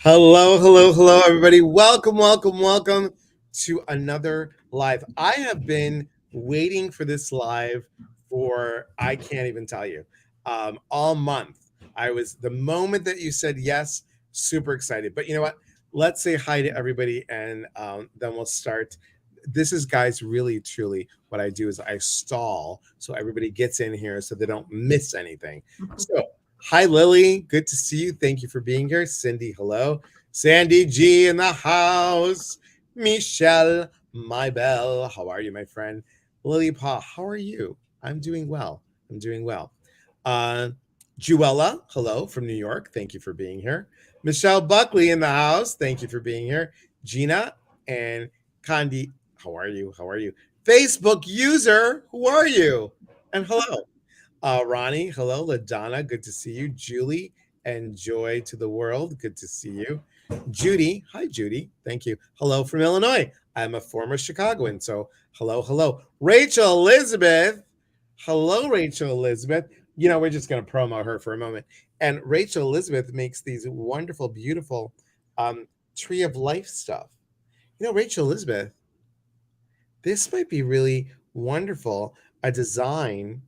Hello, hello, hello, everybody. Welcome, welcome, welcome to another live. I have been waiting for this live for, I can't even tell you, all month. I was, the moment that you said yes, super excited. But you know what? Let's say hi to everybody and then we'll start. This is, guys, really, truly what I do is I stall so everybody gets in here so they don't miss anything. So, hi, Lily. Good to see you. Thank you for being here. Cindy, hello. Sandy G in the house. Michelle, my belle. How are you, my friend? Lily Pa, how are you? I'm doing well. I'm doing well. Uh, Juella, hello from New York. Thank you for being here. Michelle Buckley in the house. Thank you for being here. Gina and Condi, how are you? How are you? Facebook user, who are you? And hello. Ronnie, hello. LaDonna, good to see you. Julie and Joy to the world, good to see you. Judy, hi, Judy. Thank you. Hello from Illinois. I'm a former Chicagoan, so hello, hello. Rachel Elizabeth, hello, Rachel Elizabeth. We're just going to promo her for a moment. And Rachel Elizabeth makes these wonderful, beautiful tree of life stuff. Rachel Elizabeth, this might be really wonderful. A design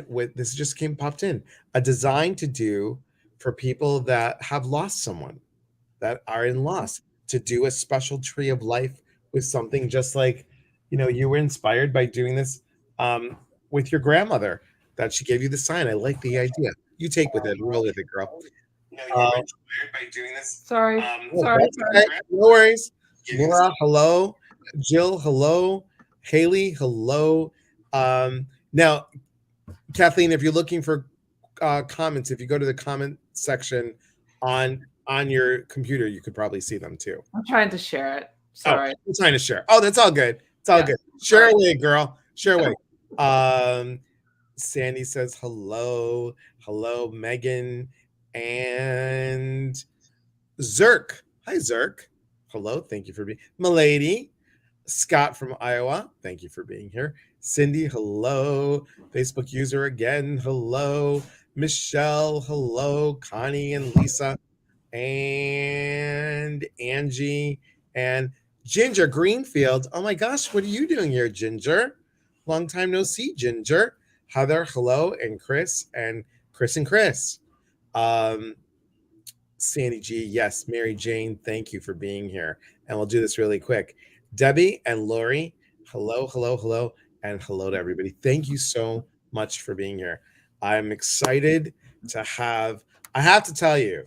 with this just came popped in, a design to do for people that have lost someone, that are in loss, to do a special tree of life with something just like, you were inspired by doing this um, with your grandmother, that she gave you the sign. I like the idea. You take with it, roll with it, girl. You were inspired by doing this. Sorry, Oh, sorry, that's sorry. okay. No worries. Laura, hello. Jill, hello. Haley, hello. Now, Kathleen, if you're looking for comments, if you go to the comment section on your computer, you could probably see them too. I'm trying to share it. Oh, Sorry. I'm trying to share. Oh, that's all good. It's all Yeah. good. Share Sorry. away, girl. Share away. Um, Sandy says hello. Hello, Megan. And Zerk. Hi, Zerk. Hello. Thank you for being Milady. Scott from Iowa. Thank you for being here. Cindy, hello. Facebook user again. Hello. Michelle, hello. Connie and Lisa and Angie and Ginger Greenfield. Oh my gosh, what are you doing here, Ginger? Long time no see, Ginger. Heather, hello, and Chris and Chris. Um, Sandy G, yes. Mary Jane, thank you for being here. And we'll do this really quick. Debbie and Lori, hello, hello, hello, and hello to everybody. Thank you so much for being here. I'm excited to I have to tell you,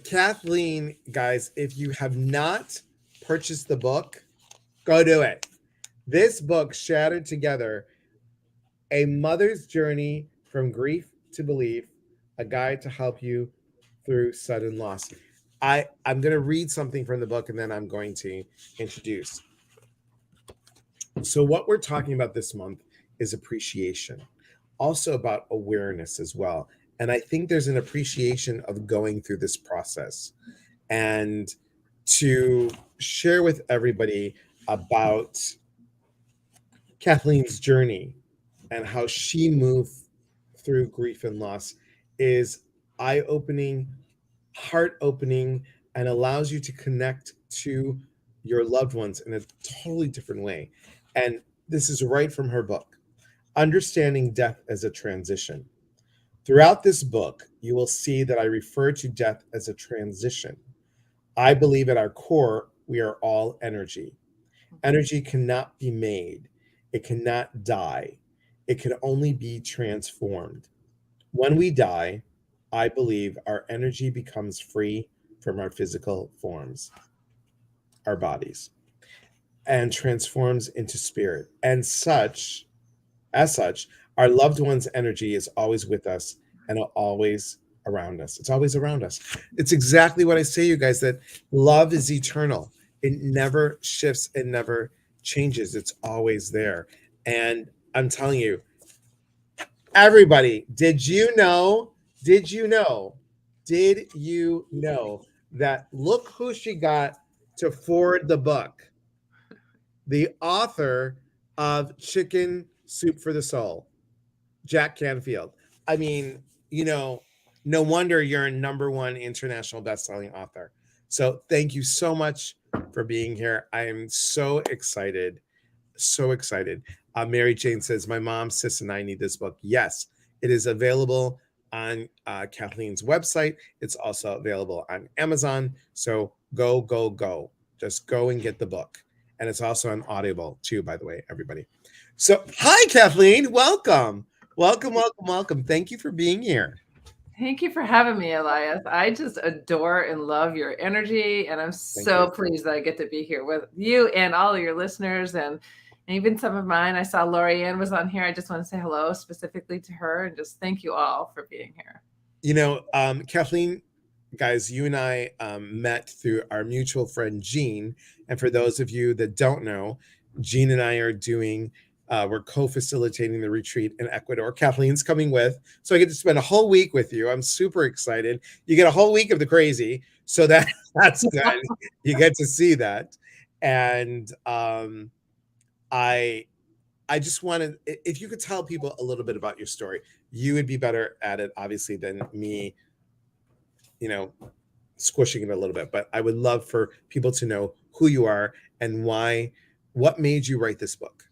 Kathleen, guys, if you have not purchased the book, go do it. This book, Shattered Together, A Mother's Journey from Grief to Belief, a guide to help you through sudden loss. I'm going to read something from the book and then I'm going to introduce. So, what we're talking about this month is appreciation, also about awareness as well. And I think there's an appreciation of going through this process and to share with everybody about Kathleen's journey and how she moved through grief and loss is eye opening, heart opening, and allows you to connect to your loved ones in a totally different way. And this is right from her book, Understanding Death as a Transition. Throughout this book, you will see that I refer to death as a transition. I believe at our core, we are all energy. Energy cannot be made, it cannot die, it can only be transformed. When we die, I believe our energy becomes free from our physical forms, our bodies, and transforms into spirit. And as such, our loved one's energy is always with us and always around us. It's always around us. It's exactly what I say, you guys, that love is eternal. It never shifts, it never changes. It's always there. And I'm telling you, everybody, Did you know? Did you know that look who she got to forward the book? The author of Chicken Soup for the Soul, Jack Canfield. I mean, you know, No wonder you're a #1 international best-selling author. So thank you so much for being here. I am so excited. So excited. Mary Jane says, my mom, sis, and I need this book. Yes, it is available on Kathleen's website. It's also available on Amazon. So go, go, go. Just go and get the book. And it's also on Audible too, by the way, everybody. So hi, Cathleen. Welcome. Welcome, welcome, welcome. Thank you for being here. Thank you for having me, Elias. I just adore and love your energy, and I'm so pleased that I get to be here with you and all of your listeners, and even some of mine. I saw Lorianne was on here. I just want to say hello specifically to her, and just thank you all for being here. You know, Kathleen, guys, you and I met through our mutual friend Jean, and for those of you that don't know, Jean and I are doing. We're co-facilitating the retreat in Ecuador. Kathleen's coming with, so I get to spend a whole week with you. I'm super excited. You get a whole week of the crazy, so that's good. You get to see that, and I just wanted, if you could tell people a little bit about your story. You would be better at it, obviously, than me. You know, squishing it a little bit, but I would love for people to know who you are and why. What made you write this book?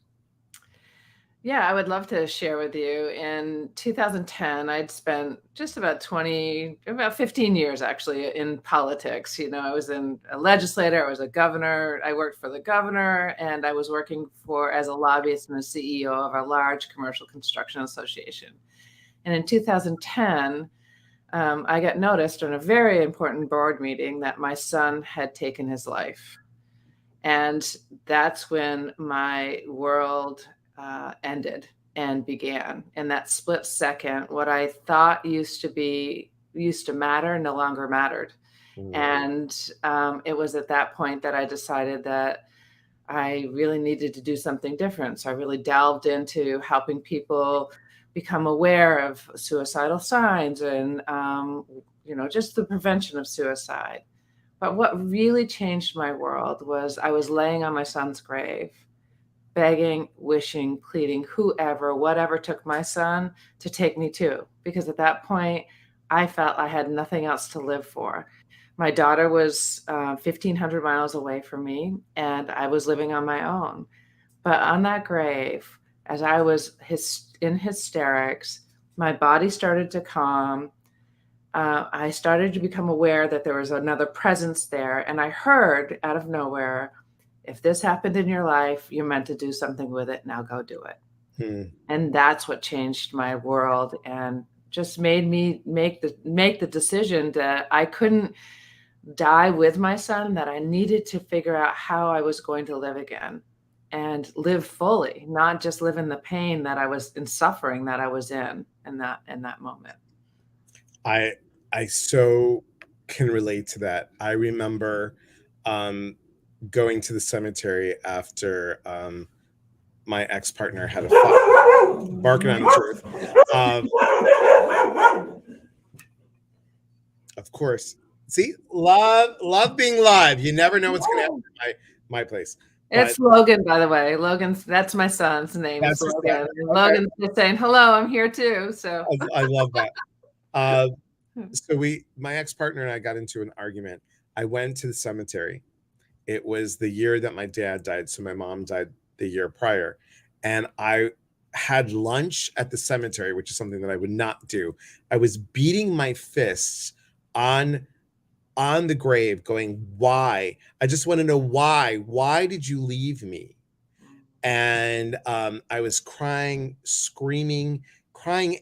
Yeah, I would love to share with you. In 2010, I'd spent just about 15 years actually in politics. You know, I was a legislator, I was a governor, I worked for the governor, and I was working as a lobbyist and the CEO of a large commercial construction association. And in 2010, I got noticed in a very important board meeting that my son had taken his life. And that's when my world ended and began. In that split second, what I thought used to matter no longer mattered. And it was at that point that I decided that I really needed to do something different. So I really delved into helping people become aware of suicidal signs and, just the prevention of suicide. But what really changed my world was I was laying on my son's grave, begging, wishing, pleading, whoever, whatever took my son to take me too. Because at that point, I felt I had nothing else to live for. My daughter was 1,500 miles away from me, and I was living on my own. But on that grave, as I was in hysterics, my body started to calm. I started to become aware that there was another presence there. And I heard out of nowhere, if this happened in your life, you're meant to do something with it. Now go do it. And that's what changed my world and just made me make the decision that I couldn't die with my son, that I needed to figure out how I was going to live again and live fully, not just live in the pain that I was in, suffering that I was in that moment. I so can relate to that. I remember going to the cemetery after my ex-partner had a fire, barking on the truth. Of course. See, love being live. You never know what's going to happen at my place. It's Logan, by the way. That's my son's name. Is Logan. Okay. Logan's just saying, hello, I'm here too. So I love that. So my ex-partner and I got into an argument. I went to the cemetery. It was the year that my dad died. So my mom died the year prior. And I had lunch at the cemetery, which is something that I would not do. I was beating my fists on the grave going, why? I just want to know why. Why did you leave me? And I was crying, screaming,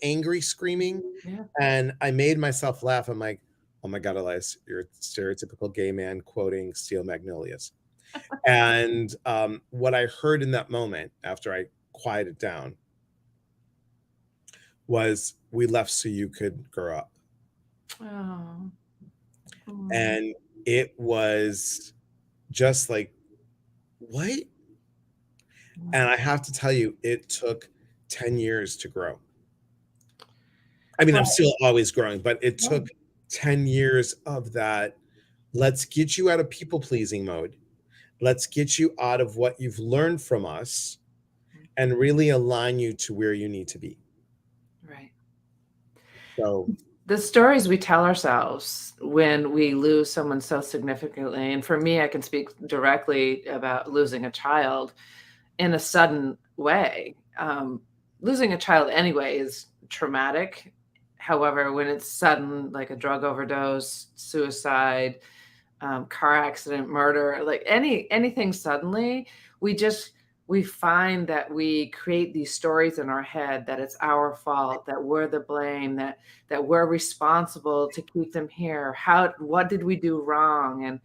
angry, screaming. Yeah. And I made myself laugh. I'm like, oh my God, Elias, you're a stereotypical gay man quoting Steel Magnolias. And what I heard in that moment after I quieted down was, we left so you could grow up. Oh. And it was just like, what? And I have to tell you, it took 10 years to grow. I mean, I'm still always growing, but it took 10 years of that. Let's get you out of people-pleasing mode. Let's get you out of what you've learned from us and really align you to where you need to be. Right. So The stories we tell ourselves when we lose someone so significantly, and for me, I can speak directly about losing a child in a sudden way. Losing a child anyway is traumatic. However, when it's sudden, like a drug overdose, suicide, car accident, murder, like anything suddenly, we just we find that we create these stories in our head that it's our fault, that we're the blame, that we're responsible to keep them here. What did we do wrong? And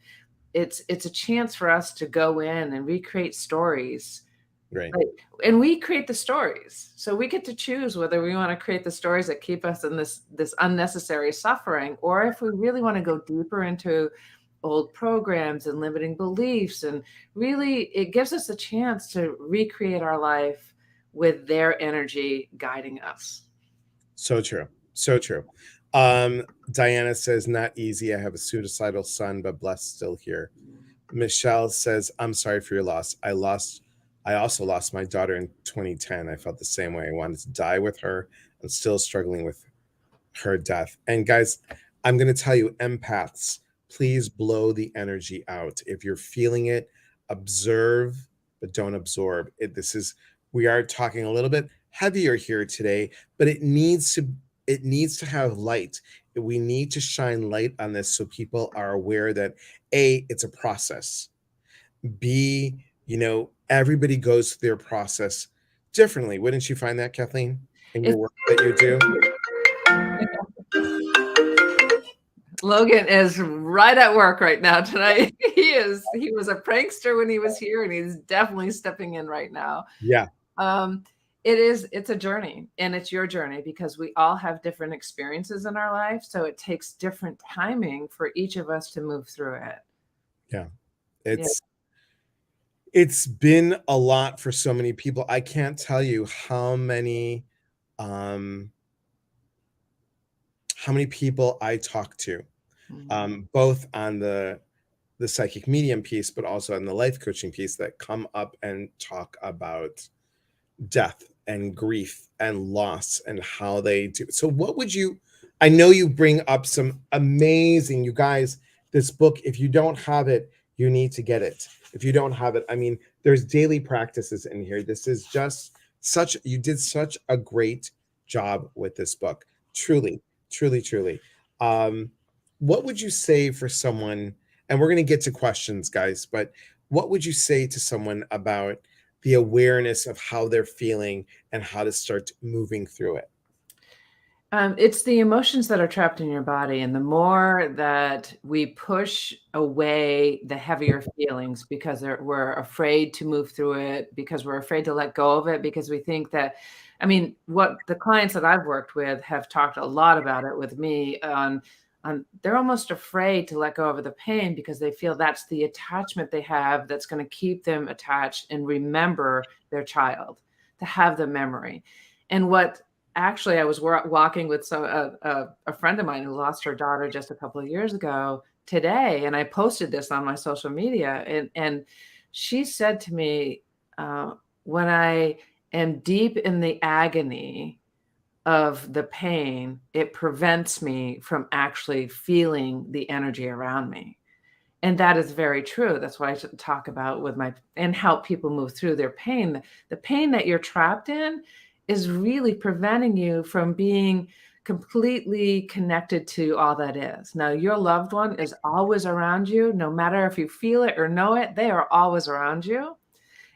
it's a chance for us to go in and recreate stories. Right. Right. And we create the stories. So we get to choose whether we want to create the stories that keep us in this unnecessary suffering, or if we really want to go deeper into old programs and limiting beliefs. And really, it gives us a chance to recreate our life with their energy guiding us. So true. So true. Diana says, not easy. I have a suicidal son, but blessed still here. Michelle says, I'm sorry for your loss. I also lost my daughter in 2010. I felt the same way. I wanted to die with her. I'm still struggling with her death. And guys, I'm going to tell you, empaths, please blow the energy out. If you're feeling it, observe, but don't absorb it. We are talking a little bit heavier here today, but it needs to have light. We need to shine light on this so people are aware that A, it's a process. B, everybody goes through their process differently. Wouldn't you find that, Kathleen, in your It's work that you do? Logan is right at work right now tonight. He was a prankster when he was here, and he's definitely stepping in right now. Yeah. Um, it's a journey, and it's your journey because we all have different experiences in our life. So it takes different timing for each of us to move through it. Yeah. Yeah. It's been a lot for so many people. I can't tell you um how many people I talk to, both on the psychic medium piece, but also on the life coaching piece, that come up and talk about death and grief and loss and how they do. So what would you, I know you bring up some amazing, you guys, this book, if you don't have it, you need to get it. If you don't have it, I mean, there's daily practices in here. This is just you did such a great job with this book. Truly, truly, truly. Um, what would you say for someone, and we're going to get to questions, guys, but what would you say to someone about the awareness of how they're feeling and how to start moving through it? It's the emotions that are trapped in your body, and the more that we push away the heavier feelings because we're afraid to move through it, because we're afraid to let go of it, because we think that, I mean, what the clients that I've worked with have talked a lot about it with me on they're almost afraid to let go of the pain because they feel that's the attachment they have that's going to keep them attached and remember their child, to have the memory. And what actually, I was walking with a friend of mine who lost her daughter just a couple of years ago today, and I posted this on my social media, and she said to me, when I am deep in the agony of the pain, it prevents me from actually feeling the energy around me. And that is very true. That's why I should talk about with and help people move through their pain. The pain that you're trapped in is really preventing you from being completely connected to all that is. Now, your loved one is always around you, no matter if you feel it or know it, they are always around you.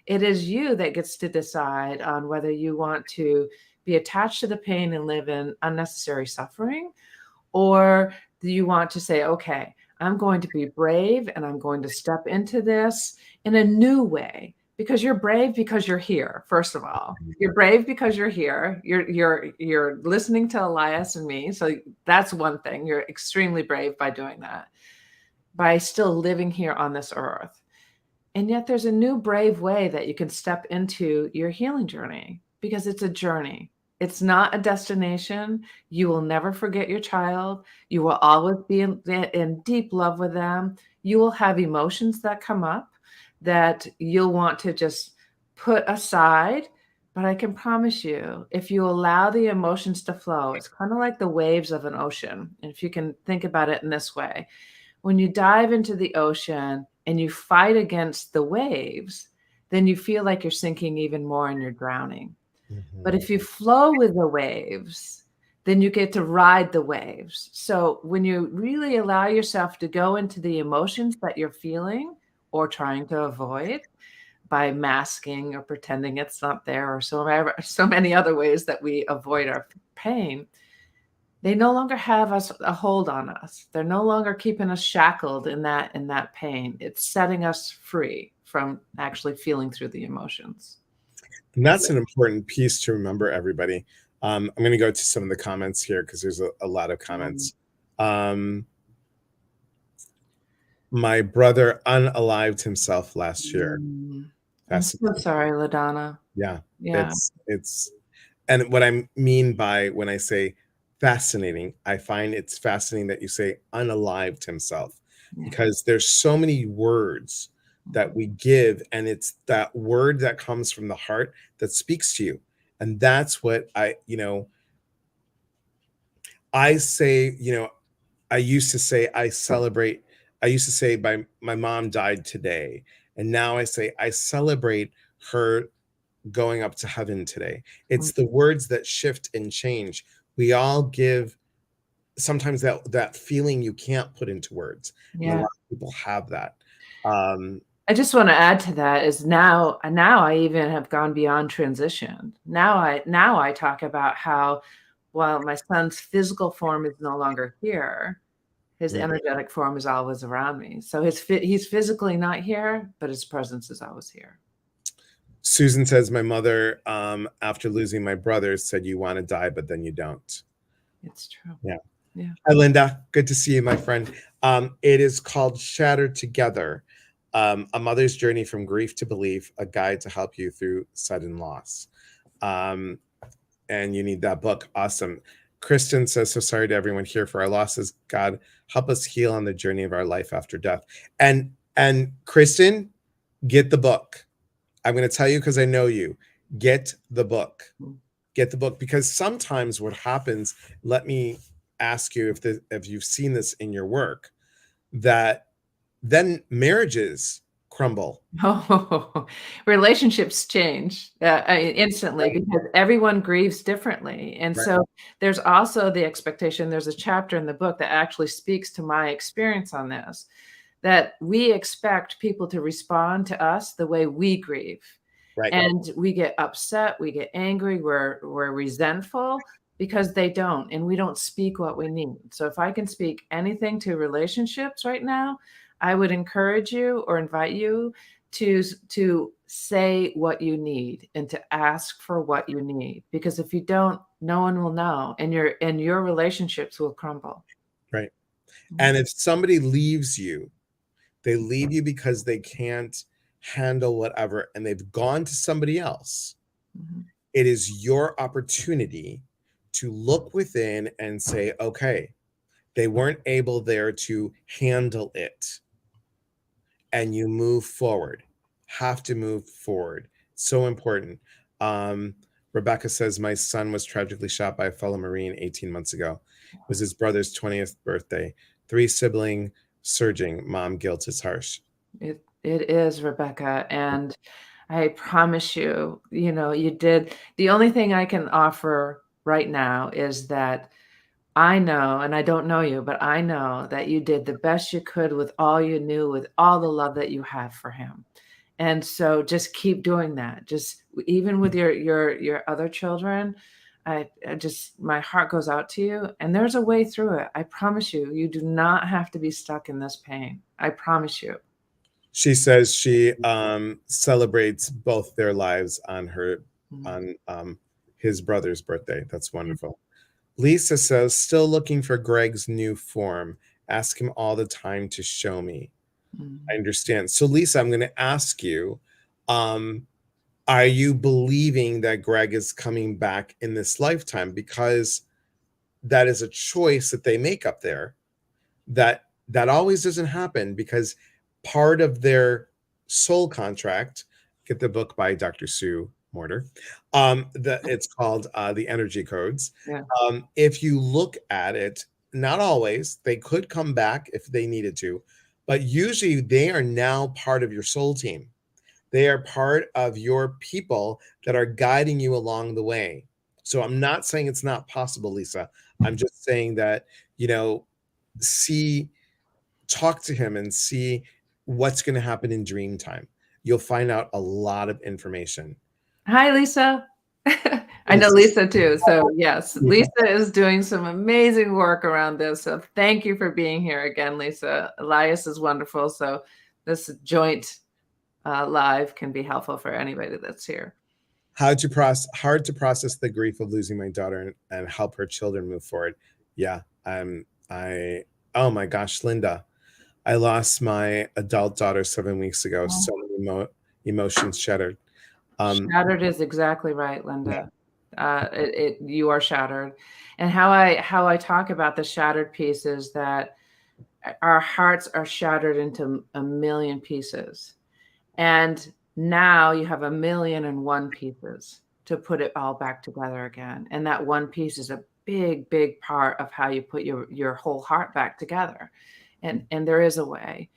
It is you that gets to decide on whether you want to be attached to the pain and live in unnecessary suffering, or do you want to say, okay, I'm going to be brave and I'm going to step into this in a new way? Because you're brave because you're here. First of all, you're brave because you're here. You're listening to Elias and me. So that's one thing. You're extremely brave by doing that, by still living here on this earth. And yet there's a new brave way that you can step into your healing journey, because it's a journey. It's not a destination. You will never forget your child. You will always be in deep love with them. You will have emotions that come up that you'll want to just put aside. But I can promise you, if you allow the emotions to flow, it's kind of like the waves of an ocean. And if you can think about it in this way, when you dive into the ocean and you fight against the waves, then you feel like you're sinking even more and you're drowning. But Mhm. if you flow with the waves, then you get to ride the waves. So when you really allow yourself to go into the emotions that you're feeling or trying to avoid by masking or pretending it's not there, or so many other ways that we avoid our pain, they no longer have a hold on us. They're no longer keeping us shackled in that pain. It's setting us free from actually feeling through the emotions. And that's an important piece to remember, everybody. I'm going to go to some of the comments here because there's a lot of Mm. comments. My brother unalived himself last year. Mm. I'm so Fascinating. sorry, LaDonna. Yeah, Yeah. it's and what I mean by when I say fascinating, I find it's fascinating that you say unalived himself, Yeah. because there's so many words that Mhm. we give, and it's that word that comes from the heart that speaks to you. And that's what I say, I used to say I used to say my mom died today. And now I say I celebrate her going up to heaven today. It's the words that shift and change. We all give sometimes that feeling you can't put into words. And a Yeah. lot of people have that. Um, I just wanna add to that is now I even have gone beyond transition. Now I talk about how while my son's physical form is no longer here, his mm. energetic form is always around me. So he's physically not here, but his presence is always here. Susan says, my mother, after losing my brother, said, you want to die, but then you don't. It's true. Yeah. Yeah. Hi, Linda. Good to see you, my friend. It is called Shattered Together, A Mother's Journey from Grief to Belief, a guide to help you through sudden loss. Um, and you need that book. Awesome. Kristen says, so sorry to everyone here for our losses. God, help us heal on the journey of our life after death. And Kristen, get the book. I'm going to tell you because I know you. Get the book. Mm. Get the book, because sometimes what happens, let me ask you if you've seen this in your work, that then marriages crumble. Oh, relationships change instantly Right. because everyone grieves differently. And Right. so there's also the expectation. There's a chapter in the book that actually speaks to my experience on this, that we expect people to respond to us the way we grieve. Right. And we get upset, we get angry, we're resentful because they don't, and we don't speak what we need. So if I can speak anything to relationships right now, I would encourage you or invite you to say what you need and to ask for what you need, because if you don't, no one will know, and your relationships will crumble. Right. Mhm. And if somebody leaves you, they leave you because they can't handle whatever and they've gone to somebody else. Mhm. It is your opportunity to look within and say, okay, they weren't able there to handle it. And you move forward. Have to move forward. So important. Um, Rebecca says, my son was tragically shot by a fellow Marine 18 months ago. It was his brother's 20th birthday. 3 sibling surging. Mom guilt is harsh. It is, Rebecca, and I promise you, you did the only thing I can offer right now is that I know, and I don't know you, but I know that you did the best you could with all you knew, with all the love that you have for him. And so just keep doing that. Just even with your other children, I just my heart goes out to you, and there's a way through it. I promise you. You do not have to be stuck in this pain. I promise you. She says she celebrates both their lives on Mm, on his brother's birthday. That's wonderful. Lisa says, still looking for Greg's new form. Ask him all the time to show me. I mm, understand. So, Lisa, I'm going to ask you, um, are you believing that Greg is coming back in this lifetime? Because that is a choice that they make up there. That always doesn't happen, because part of their soul contract, get the book by Dr. Sue, mortar. It's called the energy codes. Yeah. If you look at it, not always, they could come back if they needed to, but usually they are now part of your soul team. They are part of your people that are guiding you along the way. So I'm not saying it's not possible, Lisa. I'm just saying that, you know, see, talk to him and see what's going to happen in dream time. You'll find out a lot of information. Hi, Lisa. I know Lisa. Lisa too. So yes, Lisa is doing some amazing work around this. So thank you for being here again, Lisa. Elias is wonderful. So this joint live can be helpful for anybody that's here. Hard to process the grief of losing my daughter and help her children move forward. Yeah. I oh my gosh, Linda. I lost my adult daughter 7 weeks ago. So many emotions shattered. Shattered is exactly right, Yeah. Linda. You are shattered. And how I talk about the shattered piece is that our hearts are shattered into a million pieces. And now you have 1,000,001 pieces to put it all back together again. And that one piece is a big, big part of how you put your whole heart back together. And there is a way.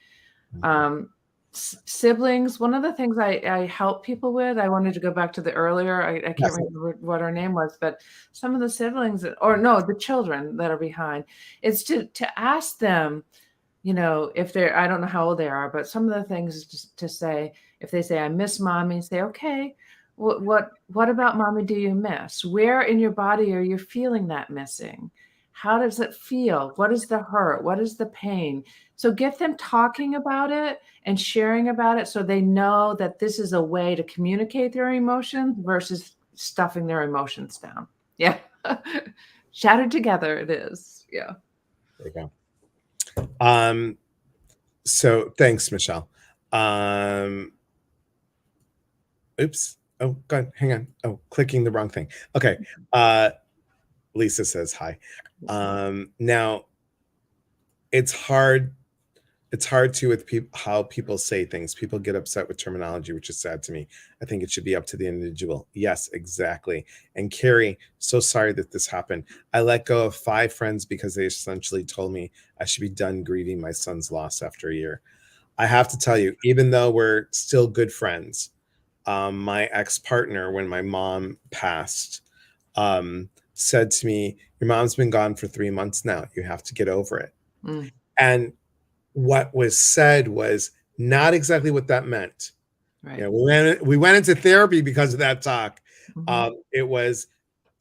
Siblings, one of the things I help people with, I wanted to go back to the earlier, I can't Yes. remember what her name was, but some of the siblings, or no, the children that are behind, it's to ask them, you know, if they're, I don't know how old they are, but some of the things is just to say, if they say, I miss mommy, say, okay, what about mommy do you miss? Where in your body are you feeling that missing? How does it feel? What is the hurt? What is the pain? So get them talking about it and sharing about it so they know that this is a way to communicate their emotions versus stuffing their emotions down. Yeah. Shattered together it is. Yeah. There you go. So thanks, Michelle. Oops. Oh, God, hang on. Oh, clicking the wrong thing. Okay. Lisa says hi. Now it's hard too with how people say things. People get upset with terminology, which is sad to me. I think it should be up to the individual. Yes, exactly. And Carrie, so sorry that this happened. I let go of 5 friends because they essentially told me I should be done grieving my son's loss after a year. I have to tell you, even though we're still good friends, my ex-partner, when my mom passed, said to me, your mom's been gone for 3 months now. You have to get over it. And what was said was not exactly what that meant. Right. You know, we went into therapy because of that talk. It was,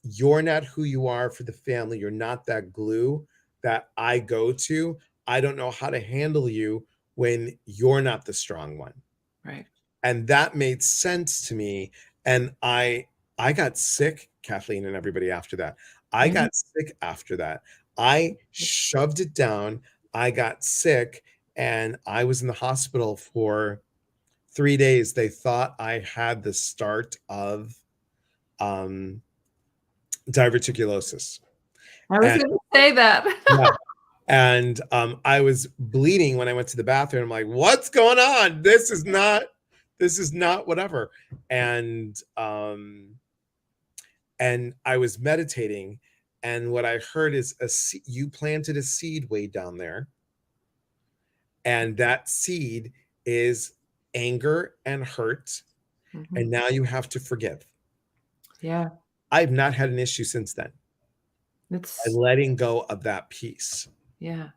you're not who you are for the family. You're not that glue that I go to. I don't know how to handle you when you're not the strong one. Right. And that made sense to me. And I got sick, Kathleen and everybody after that. I got sick after that. I shoved it down. I got sick and I was in the hospital for 3 days. They thought I had the start of diverticulosis. I was going to say that. Yeah. And I was bleeding when I went to the bathroom. I'm like, what's going on? This is not whatever. And I was meditating, and what I heard is you planted a seed way down there, and that seed is anger and hurt, and now you have to forgive. Yeah. I've not had an issue since then. It's letting go of that piece. Yeah.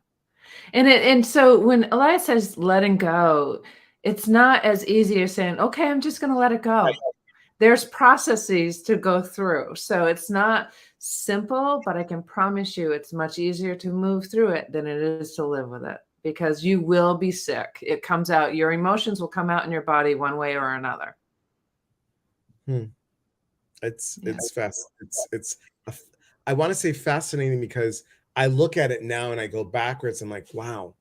And so when Elias says letting go, it's not as easy as saying, okay, I'm just going to let it go. Right. There's processes to go through. So it's not simple, but I can promise you it's much easier to move through it than it is to live with it, because you will be sick. It comes out, your emotions will come out in your body one way or another. It's fast. I want to say fascinating because I look at it now and I go backwards. I'm like, wow,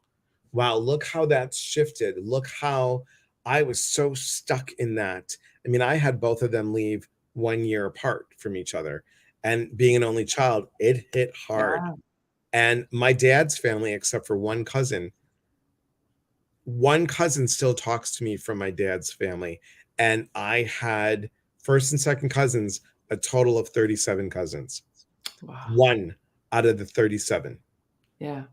look how that's shifted. Look how I was so stuck in that. I mean, I had both of them leave 1 year apart from each other. And being an only child, it hit hard. Yeah. And my dad's family, except for one cousin still talks to me from my dad's family. And I had First and second cousins, a total of 37 cousins. Wow. One out of the 37. Yeah.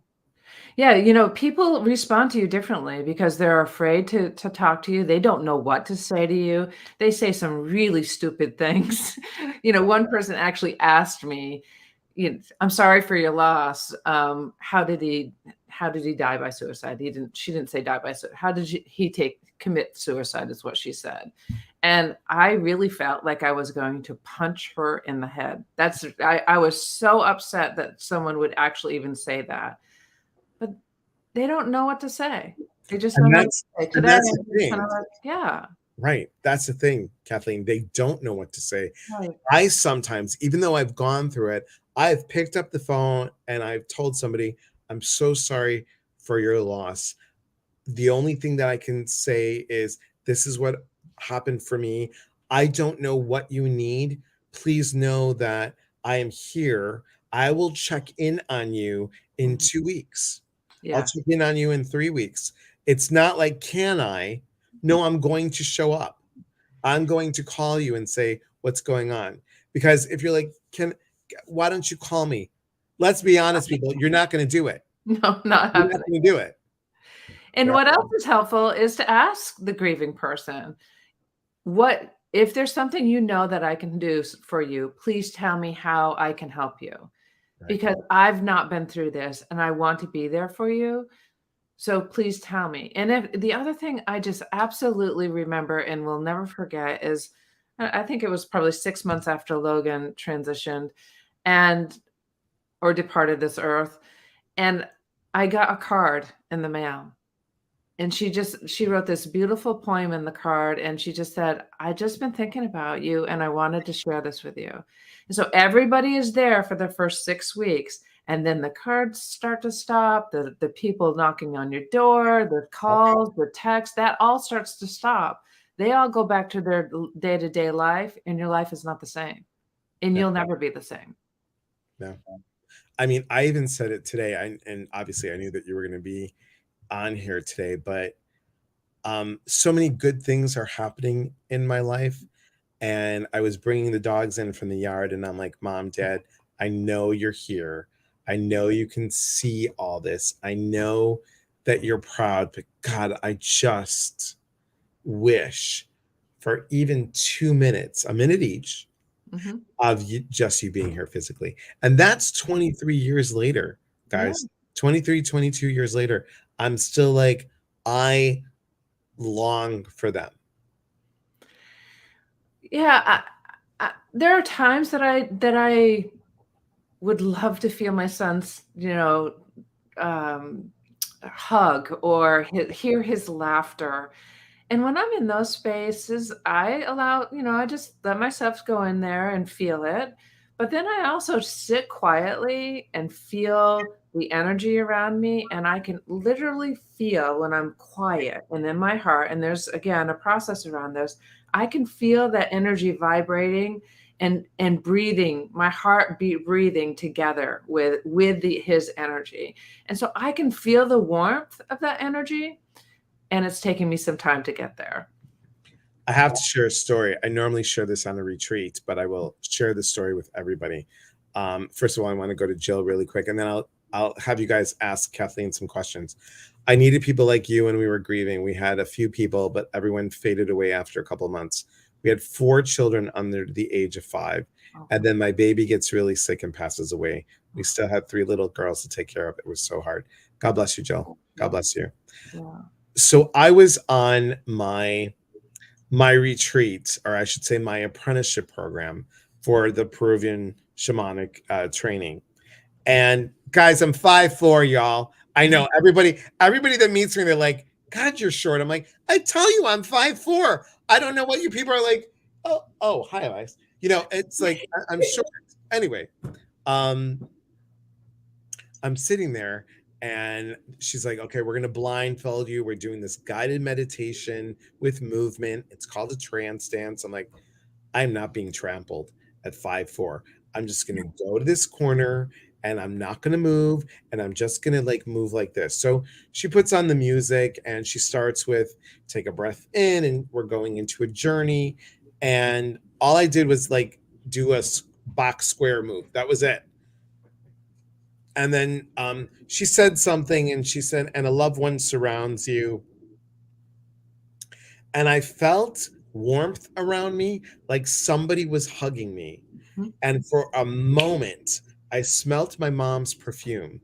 Yeah, you know, people respond to you differently because they're afraid to talk to you. They don't know what to say to you. They say some really stupid things. You know, one person actually asked me, you know, "I'm sorry for your loss. How did he die by suicide?" She didn't say die by suicide. How did he commit suicide is what she said. And I really felt like I was going to punch her in the head. I was so upset that someone would actually even say that. But they don't know what to say. They just And don't know what that's to say. and Today, that's I'm the just thing. kinda like, yeah, Right. That's the thing, Kathleen. They don't know what to say. right. I sometimes, even though I've gone through it, I've picked up the phone and I've told somebody, I'm so sorry for your loss. The only thing that I can say is this is what happened for me. I don't know what you need. Please know that I am here. I will check in on you in Mhm. 2 weeks. I'll Yeah, check in on you in 3 weeks. It's not like, can I? No, I'm going to show up. I'm going to call you and say what's going on. Because if you're like, why don't you call me? Let's be honest, people, you're not going to do it. no, not You're not happening. going to do it. And Right. what else is helpful is to ask the grieving person, "What if there's something you know that I can do for you, please tell me how I can help you, Right. because I've not been through this and I want to be there for you. So please tell me." And if the other thing I just absolutely remember and will never forget is I think it was probably 6 months after Logan transitioned and or departed this earth, and I got a card in the mail. And she wrote this beautiful poem in the card, and she just said, "I just been thinking about you, and I wanted to share this with you." And so everybody is there for the first 6 weeks, and then the cards start to stop, the people knocking on your door, the calls, the texts, that all starts to stop. They all go back to their day-to-day life, and your life is not the same, and Yeah. you'll never be the same. No. I mean, I even said it today. And obviously I knew that you were going to be on here today, but so many good things are happening in my life. And I was bringing the dogs in from the yard, and I'm like, Mom, Dad, I know you're here. I know you can see all this. I know that you're proud, but God, I just wish for even 2 minutes, a minute each, Mhm. of just you being here physically. And that's 23 years later, Yeah. guys. 23, 22 years later, I'm still like, I long for them. Yeah, there are times that I would love to feel my son's, um, hug or hear his laughter. And when I'm in those spaces, I just let myself go in there and feel it. But then I also sit quietly and feel the energy around me. And I can literally feel when I'm quiet and in my heart, and there's again a process around this, I can feel that energy vibrating and breathing, my heartbeat breathing together with his energy. And so I can feel the warmth of that energy, and it's taking me some time to get there. I have to share a story. I normally share this on a retreat, but I will share the story with everybody. First of all, I want to go to Jill really quick, and then I'll have you guys ask Kathleen some questions. I needed people like you when we were grieving. We had a few people, but everyone faded away after a couple of months. We had 4 children under the age of 5, and Okay. then my baby gets really sick and passes away. We still had 3 little girls to take care of. It was so hard. God bless you, Jill. God Yeah, bless you. yeah. So I was on my retreat, or I should say my apprenticeship program for the Peruvian shamanic training. And guys, I'm 5'4", y'all. I Mhm. know everybody that meets me, they're like, God, you're short. I'm like, I tell you, I'm 5'4". I don't know what you people are like. Oh, hi, Elias. It's like I'm short. Anyway, um, I'm sitting there and she's like, okay, we're going to blindfold you. We're doing this guided meditation with movement. It's called a trance dance. I'm like, I'm not being trampled at 5'4". I'm just going to go to this corner and I'm not going to move. And I'm just going to like move like this. So she puts on the music and she starts with take a breath in, and we're going into a journey. And all I did was like do a box square move. That was it. And then she said something, and she said, and a loved one surrounds you. And I felt warmth around me, like somebody was hugging me. Mhm. And for a moment, I smelt my mom's perfume,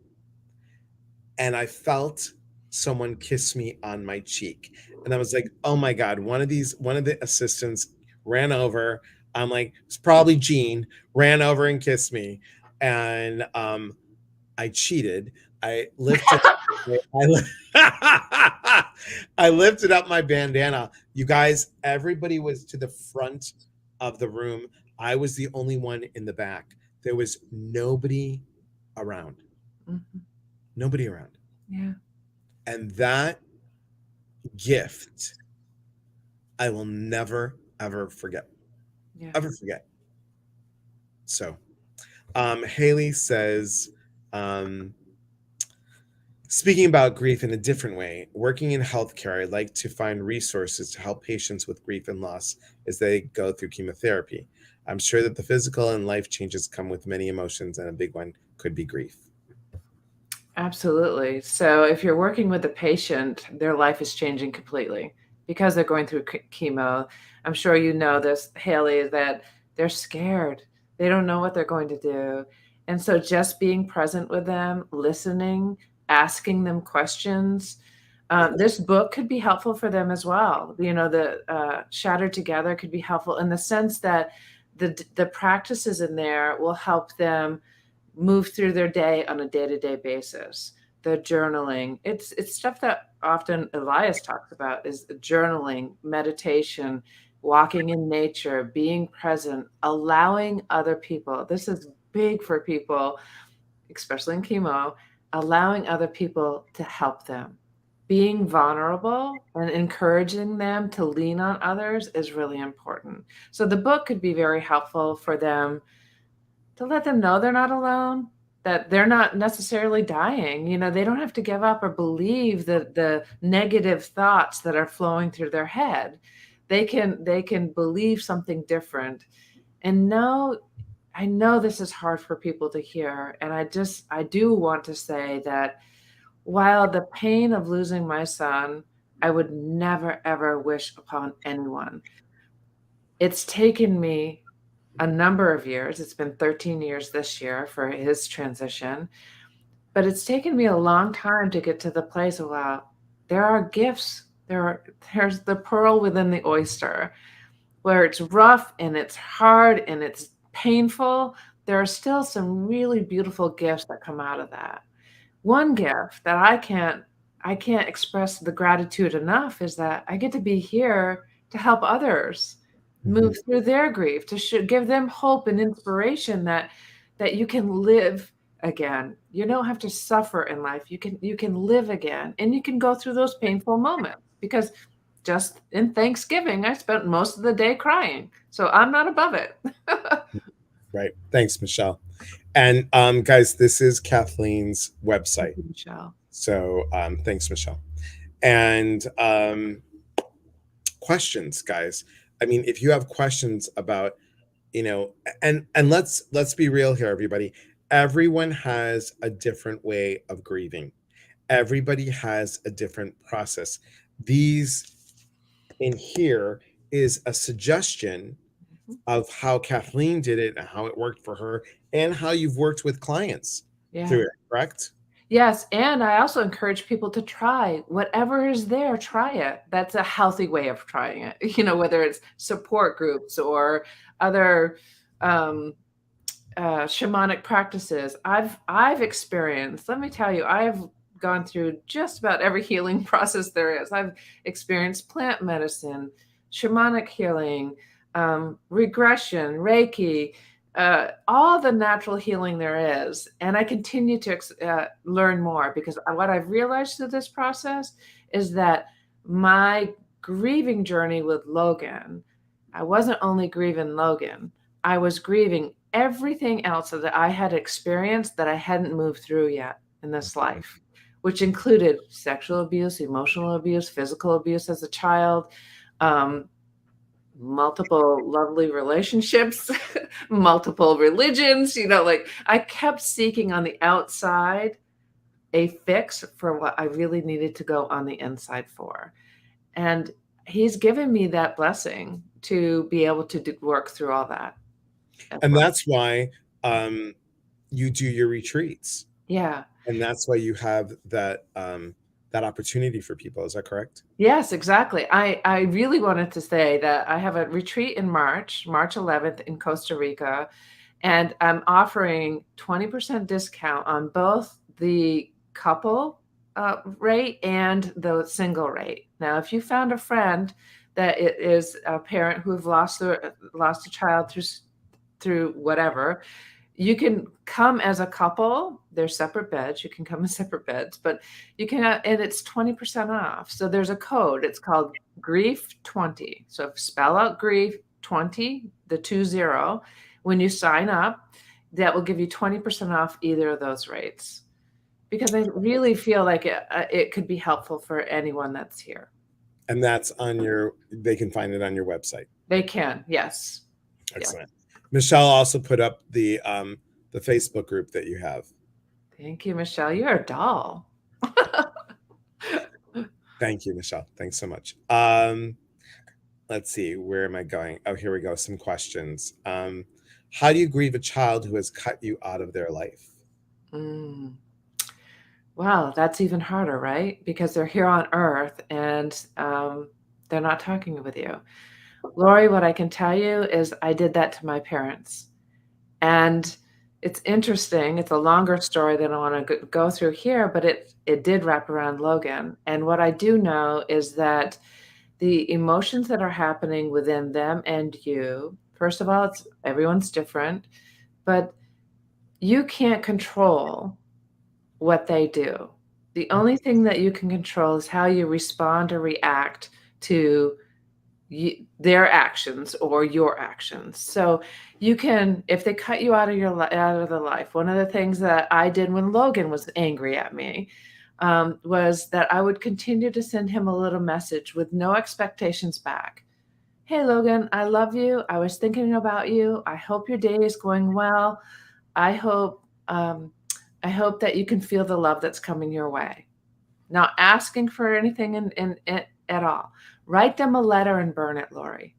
and I felt someone kiss me on my cheek. And I was like, oh my God, one of the assistants ran over. I'm like, it's probably Jean, ran over and kissed me. And I cheated. I lifted I lifted up my bandana. You guys, everybody was to the front of the room. I was the only one in the back. There was nobody around. Mhm. Nobody around. Yeah. And that gift I will never ever forget. Yeah. Ever forget. So, Haley says, um, speaking about grief in a different way, working in healthcare, I like to find resources to help patients with grief and loss as they go through chemotherapy. I'm sure that the physical and life changes come with many emotions, and a big one could be grief. Absolutely. So if you're working with a patient, their life is changing completely because they're going through chemo. I'm sure you know this, Haley, that they're scared. They don't know what they're going to do. And so just being present with them, listening, asking them questions. This book could be helpful for them as well. You know, the Shattered Together could be helpful in the sense that the practices in there will help them move through their day on a day-to-day basis. The journaling, it's stuff that often Elias talks about is journaling, meditation, walking in nature, being present, allowing other people. This is big for people, especially in chemo, allowing other people to help them. Being vulnerable and encouraging them to lean on others is really important. So the book could be very helpful for them to let them know they're not alone, that they're not necessarily dying. You know, they don't have to give up or believe the negative thoughts that are flowing through their head. They can believe something different and know. I know this is hard for people to hear, and I do want to say that while the pain of losing my son, I would never ever wish upon anyone. It's taken me a number of years. It's been 13 years this year for his transition, but it's taken me a long time to get to the place of, wow, there are gifts. There's the pearl within the oyster, where it's rough and it's hard and it's painful. There are still some really beautiful gifts that come out of that. One gift that I can't express the gratitude enough is that I get to be here to help others Mhm. move through their grief, to give them hope and inspiration that you can live again. You don't have to suffer in life. You can live again, and you can go through those painful moments because just in Thanksgiving, I spent most of the day crying. So I'm not above it. Right. Thanks, Michelle. And guys, this is Kathleen's Thank website. you, Michelle. So thanks, Michelle. And questions, guys. I mean, if you have questions about, and let's be real here, everybody. Everyone has a different way of grieving. Everybody has a different process. These in here is a suggestion Mhm. of how Kathleen did it and how it worked for her and how you've worked with clients through Yeah. it, correct? Yes, and I also encourage people to try whatever is there, try it. That's a healthy way of trying it. Whether it's support groups or other um, shamanic practices. I've experienced. Let me tell you, I've gone through just about every healing process there is. I've experienced plant medicine, shamanic healing, regression, Reiki, all the natural healing there is. And I continue to learn more because what I've realized through this process is that my grieving journey with Logan, I wasn't only grieving Logan, I was grieving everything else that I had experienced that I hadn't moved through yet in this life, which included sexual abuse, emotional abuse, physical abuse as a child, um, multiple lovely relationships, multiple religions, like I kept seeking on the outside a fix for what I really needed to go on the inside for. And he's given me that blessing to be able to work through all that as And well. that's why you do your retreats. Yeah. And that's why you have that opportunity for people. Is that correct? Yes, exactly. I really wanted to say that I have a retreat in March 11th in Costa Rica, and I'm offering 20% discount on both the couple rate and the single rate. Now, if you found a friend that it is a parent who have lost a child through whatever, you can come as a couple. They're separate beds. You can come in separate beds, but you can, and it's 20% off. So there's a code. It's called grief20. So spell out grief20, the 20. When you sign up, that will give you 20% off either of those rates. Because I really feel like it could be helpful for anyone that's here. And that's they can find it on your website. They can, yes. Excellent. Yeah. Michelle also put up the Facebook group that you have. Thank you, Michelle. You're a doll. Thank you, Michelle. Thanks so much. Let's see, where am I going? Oh, here we go. Some questions. How do you grieve a child who has cut you out of their life? Wow, that's even harder, right? Because they're here on Earth and they're not talking with you. Lori, what I can tell you is I did that to my parents. And it's interesting. It's a longer story than I want to go through here, but it did wrap around Logan. And what I do know is that the emotions that are happening within them and you, first of all, everyone's different, but you can't control what they do. The only thing that you can control is how you respond or react to their actions or your actions. So you can, if they cut you out of the life, one of the things that I did when Logan was angry at me was that I would continue to send him a little message with no expectations back. Hey, Logan, I love you. I was thinking about you. I hope your day is going well. I hope that you can feel the love that's coming your way. Not asking for anything at all. Write them a letter and burn it, Lori.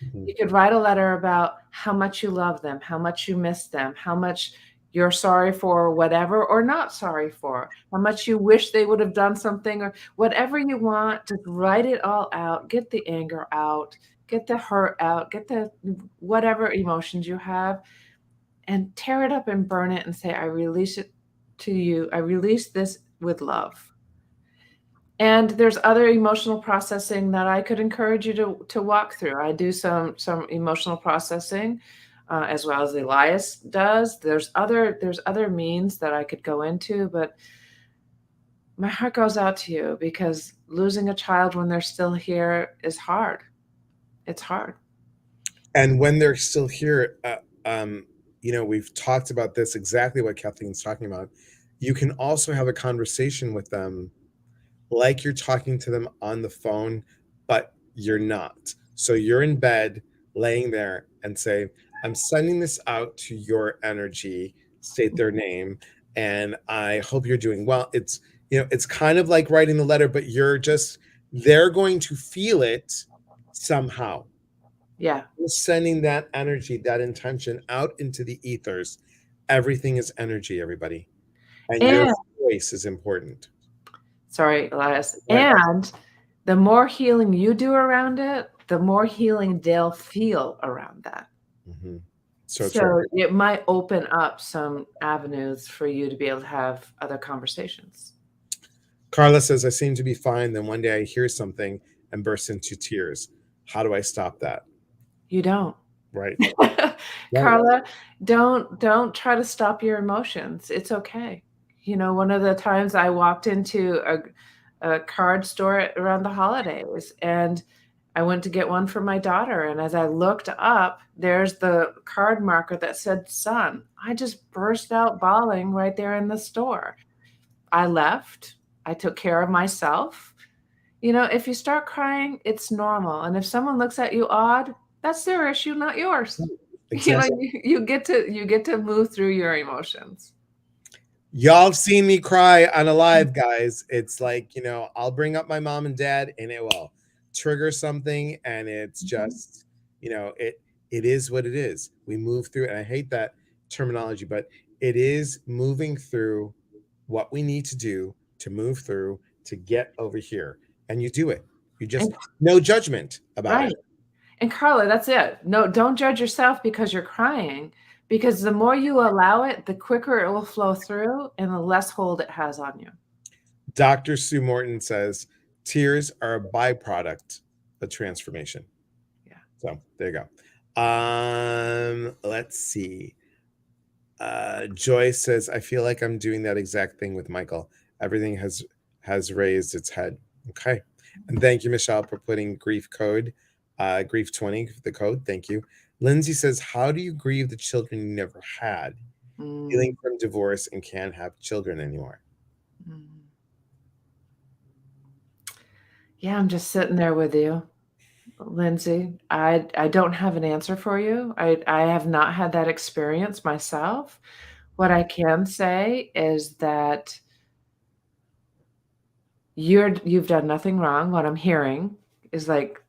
Mm-hmm. You could write a letter about how much you love them, how much you miss them, how much you're sorry for whatever or not sorry for, how much you wish they would have done something or whatever you want. Just write it all out. Get the anger out. Get the hurt out. Get the whatever emotions you have and tear it up and burn it and say, I release it to you. I release this with love. And there's other emotional processing that I could encourage you to walk through. I do some emotional processing as well as Elias does. There's other means that I could go into, but my heart goes out to you because losing a child when they're still here is hard. It's hard. And when they're still here, we've talked about this, exactly what Kathleen's talking about. You can also have a conversation with them like you're talking to them on the phone, but you're not. So you're in bed, laying there, and say, I'm sending this out to your energy, state their name, and I hope you're doing well. It's kind of like writing the letter, but they're going to feel it somehow. Yeah. You're sending that energy, that intention out into the ethers. Everything is energy, everybody. And your voice is important. Sorry, Elias. Right. And the more healing you do around it, the more healing they'll feel around that. Mm-hmm. So it might open up some avenues for you to be able to have other conversations. Carla says, I seem to be fine. Then one day I hear something and burst into tears. How do I stop that? You don't. Right. Carla, don't try to stop your emotions. It's okay. One of the times I walked into a card store around the holidays and I went to get one for my daughter. And as I looked up, there's the card marker that said son. I just burst out bawling right there in the store. I left. I took care of myself. If you start crying, it's normal. And if someone looks at you odd, That's their issue, not yours. Exactly. You get to move through your emotions. Y'all have seen me cry on a live, guys. It's like, I'll bring up my mom and dad and it will trigger something, and it's Mhm. just, it is what it is. We move through, and I hate that terminology, but it is moving through what we need to do to move through to get over here. And you do it. You just And no judgment about it. right. And Carla, that's it. No, don't judge yourself because you're crying, because the more you allow it, the quicker it will flow through and the less hold it has on you. Dr. Sue Morton says tears are a byproduct of transformation. Yeah. So there you go. Let's see. Joy says, I feel like I'm doing that exact thing with Michael. Everything has raised its head. Okay. And thank you, Michelle, for putting grief 20, the code. Thank you. Lindsay says, how do you grieve the children you never had? Healing Mm, from divorce and can't have children anymore. mm. Yeah, I'm just sitting there with you, Lindsay. I don't have an answer for you. I have not had that experience myself. What I can say is that you've done nothing wrong. What I'm hearing is like,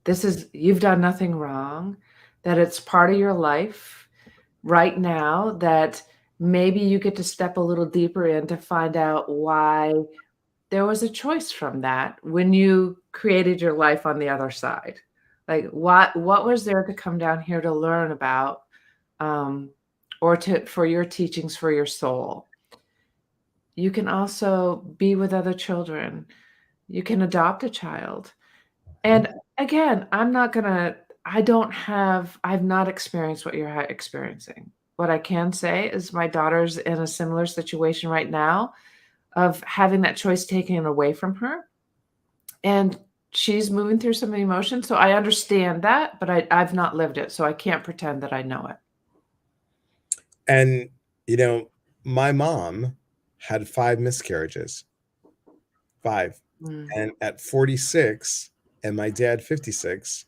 this is you've done nothing wrong, that it's part of your life right now, that maybe you get to step a little deeper in to find out why there was a choice from that when you created your life on the other side. Like, what was there to come down here to learn about, um, or to for your teachings for your soul? You can also be with other children. You can adopt a child. And again, I've not experienced what you're experiencing. What I can say is my daughter's in a similar situation right now of having that choice taken away from her. And she's moving through some emotions. So I understand that, but I've not lived it. So I can't pretend that I know it. And, my mom had 5 miscarriages, 5. Mm, And at 46, and my dad 56,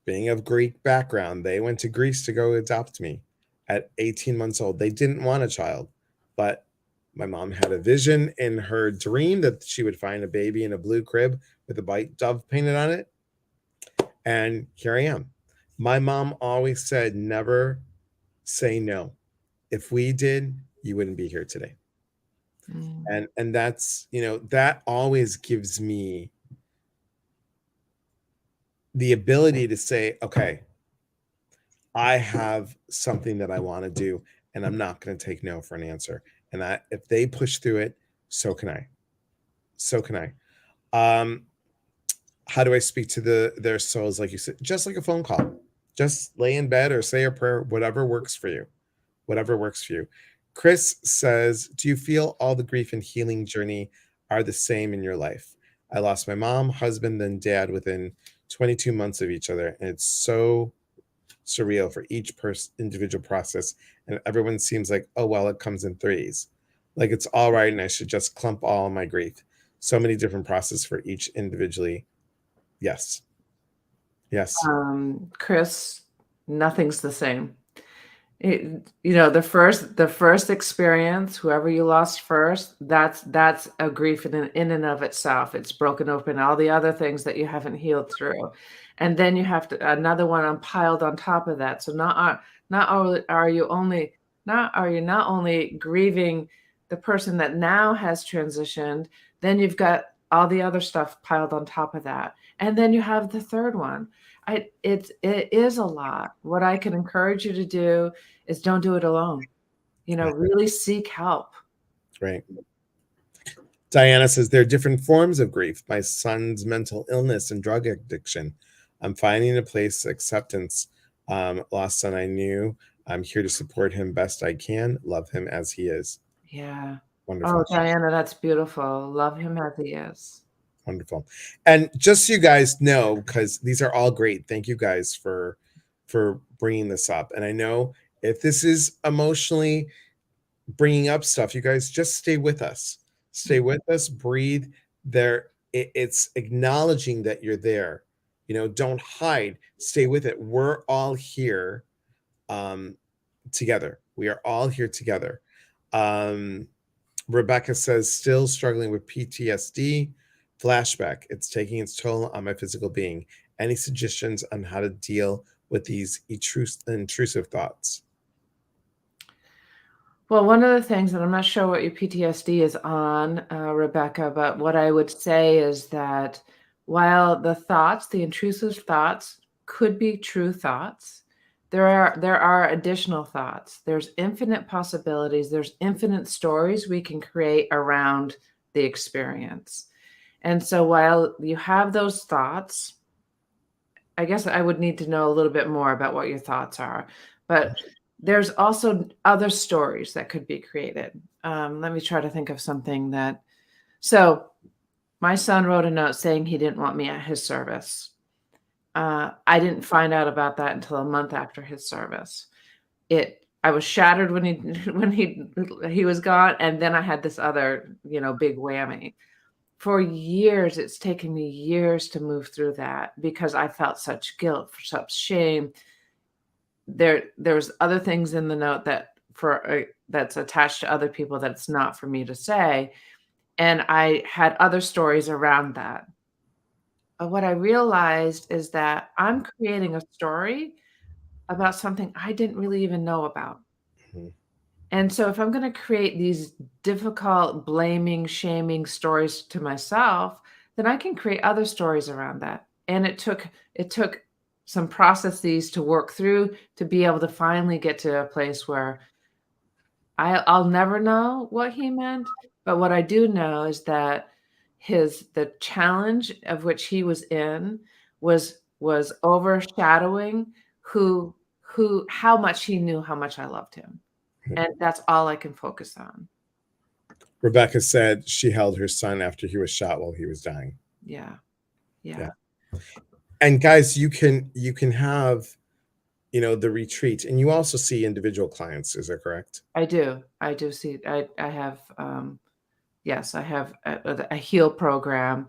being of Greek background, they went to Greece to go adopt me at 18 months old. They didn't want a child, but my mom had a vision in her dream that she would find a baby in a blue crib with a white dove painted on it. And here I am. My mom always said, never say no. If we did, you wouldn't be here today. mm, And that's, that always gives me the ability to say, okay, I have something that I want to do, and I'm not going to take no for an answer. And if they push through it, so can I. So can I. Um, how do I speak to their souls? Like you said, just like a phone call, just lay in bed or say a prayer, whatever works for you, whatever works for you. Chris says, do you feel all the grief and healing journey are the same in your life? I lost my mom, husband, then dad within 22 months of each other, and it's so surreal for each individual process, and everyone seems like, oh well, it comes in threes, like it's all right, and I should just clump all my grief. So many different processes for each individually. Yes. Yes. Chris, nothing's the same. The first experience, whoever you lost first, that's a grief in and of itself. It's broken open all the other things that you haven't healed through, and then you have to another one piled on top of that. So not are you not only grieving the person that now has transitioned, then you've got all the other stuff piled on top of that, and then you have the third one. It is a lot. What I can encourage you to do is don't do it alone. Really seek help. Right. Diana says there are different forms of grief. My son's mental illness and drug addiction. I'm finding a place acceptance. Lost son I knew. I'm here to support him best I can. Love him as he is. Yeah. Oh, Wonderful. Diana, that's beautiful. Love him as he is. Wonderful. And just so you guys know, because these are all great, thank you guys for bringing this up. And I know if this is emotionally bringing up stuff, you guys just stay with us. Stay with us. Breathe. It's acknowledging that you're there. Don't hide, stay with it. We're all here um, together. We are all here together. Um, Rebecca says, still struggling with PTSD flashback. It's taking its toll on my physical being. Any suggestions on how to deal with these intrusive thoughts? Well, one of the things, and I'm not sure what your PTSD is on, Rebecca, but what I would say is that while the intrusive thoughts could be true thoughts, there are additional thoughts. There's infinite possibilities. There's infinite stories we can create around the experience. And so while you have those thoughts, I guess I would need to know a little bit more about what your thoughts are, but there's also other stories that could be created. Let me try to think of something so my son wrote a note saying he didn't want me at his service. I didn't find out about that until a month after his service. I was shattered when he was gone, and then I had this other, big whammy. For years, it's taken me years to move through that because I felt such guilt, such shame. There's other things in the note that's attached to other people that's not for me to say, and I had other stories around that. But what I realized is that I'm creating a story about something I didn't really even know about. Mhm. And so if I'm gonna create these difficult blaming, shaming stories to myself, then I can create other stories around that. And it took some processes to work through to be able to finally get to a place where I'll never know what he meant, but what I do know is that the challenge of which he was in was overshadowing how much he knew how much I loved him. And that's all I can focus on. Rebecca said she held her son after he was shot while he was dying. Yeah. Yeah. Yeah. And guys, you can have the retreat, and you also see individual clients. Is that correct? I do. I do see I have, yes, I have a heal program.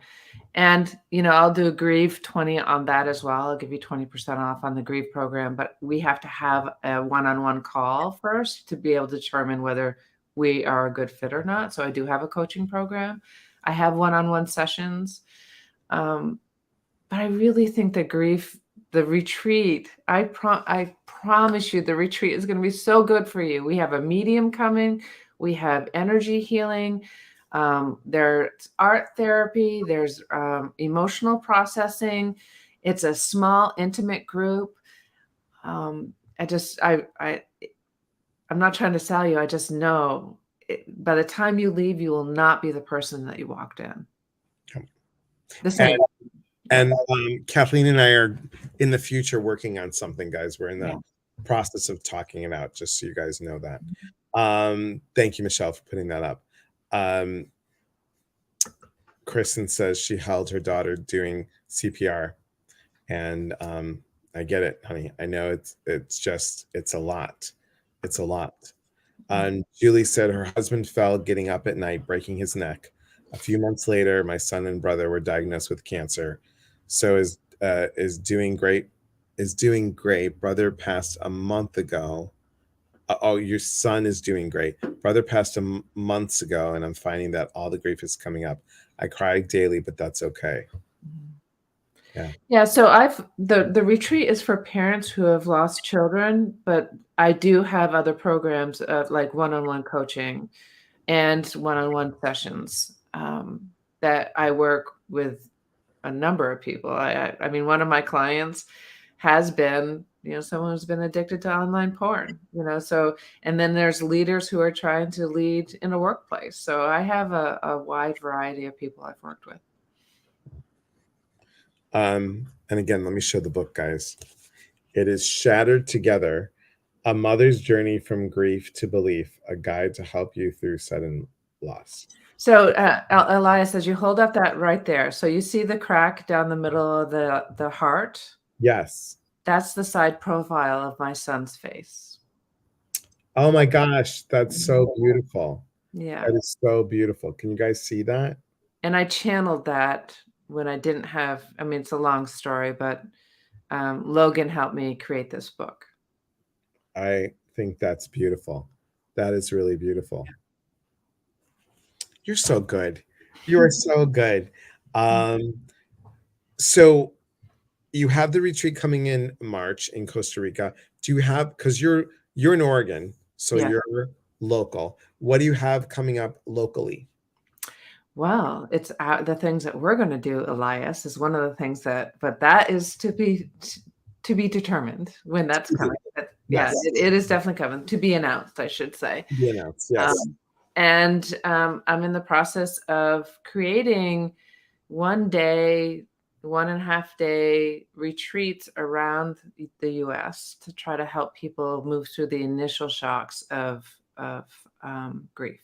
And, I'll do a grief 20 on that as well. I'll give you 20% off on the grief program, but we have to have a one-on-one call first to be able to determine whether we are a good fit or not. So I do have a coaching program. I have one-on-one sessions. Um, but I really think the retreat, I promise you the retreat is going to be so good for you. We have a medium coming. We have energy healing. There's art therapy. There's emotional processing. It's a small, intimate group. I just, I'm not trying to sell you. I just know by the time you leave, you will not be the person that you walked in. The same. And Kathleen and I are in the future working on something, guys. We're in the Yeah. process of talking it out, just so you guys know that. Thank you, Michelle, for putting that up. Kristen says she held her daughter doing CPR, and I get it, honey. I know it's a lot. It's a lot. Julie said her husband fell getting up at night, breaking his neck. A few months later, my son and brother were diagnosed with cancer. So is doing great. Is doing great. Brother passed a month ago. Oh, your son is doing great. Brother passed months ago, and I'm finding that all the grief is coming up. I cry daily, but that's okay. Yeah. Yeah, so the retreat is for parents who have lost children, but I do have other programs of like one-on-one coaching and one-on-one sessions that I work with a number of people. I mean, one of my clients has been, someone who's been addicted to online porn, so, and then there's leaders who are trying to lead in a workplace. So I have a wide variety of people I've worked with. And again, let me show the book, guys. It is Shattered Together: A Mother's Journey from Grief to Belief, a guide to help you through sudden loss. So Elias says you hold up that right there. So you see the crack down the middle of the heart? Yes. That's the side profile of my son's face. Oh my gosh, that's so beautiful. Yeah. That is so beautiful. Can you guys see that? And I channeled that when I didn't have, I mean, it's a long story, but Logan helped me create this book. I think that's beautiful. That is really beautiful. You're so good. You are so good. Um, so you have the retreat coming in March in Costa Rica. Do you have, because you're in Oregon, so Yeah. you're local. What do you have coming up locally? Well, it's the things that we're going to do, Elias, is one of the things but that is to be determined when that's coming. Yeah, Yes. it is definitely coming, to be announced, I should say. Be announced. Yes. And I'm in the process of creating 1 day, 1.5 day retreats around the U.S. to try to help people move through the initial shocks of grief.